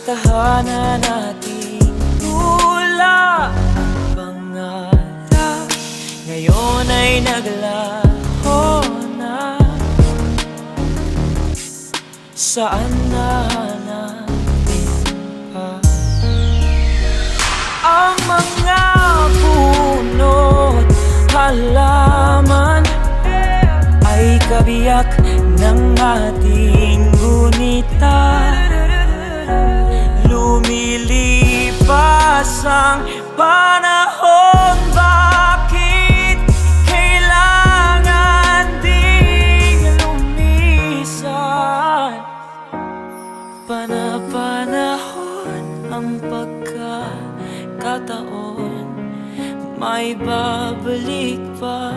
tahanan nating tula ang pangarap ngayon ay naglaho na. Saan na natin pa ang mga punot halaman ay kabiyak ng ating gunita. Lumilipas ang panahon, bakit kailangan ding lumisan? Pana-panahon ang pagkakataon, may babalik pa.